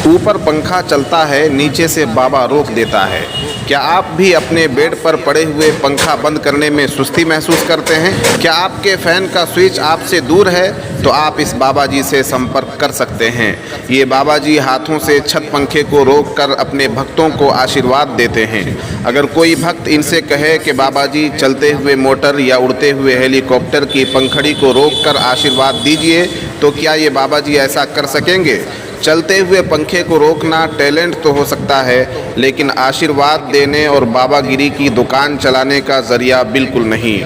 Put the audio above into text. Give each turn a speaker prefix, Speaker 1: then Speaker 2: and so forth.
Speaker 1: ऊपर पंखा चलता है, नीचे से बाबा रोक देता है। क्या आप भी अपने बेड पर पड़े हुए पंखा बंद करने में सुस्ती महसूस करते हैं? क्या आपके फ़ैन का स्विच आपसे दूर है? तो आप इस बाबा जी से संपर्क कर सकते हैं। ये बाबा जी हाथों से छत पंखे को रोककर अपने भक्तों को आशीर्वाद देते हैं। अगर कोई भक्त इनसे कहे कि बाबा जी चलते हुए मोटर या उड़ते हुए हेलीकॉप्टर की पंखड़ी को रोककर आशीर्वाद दीजिए, तो क्या ये बाबा जी ऐसा कर सकेंगे? चलते हुए पंखे को रोकना टैलेंट तो हो सकता है, लेकिन आशीर्वाद देने और बाबागिरी की दुकान चलाने का जरिया बिल्कुल नहीं।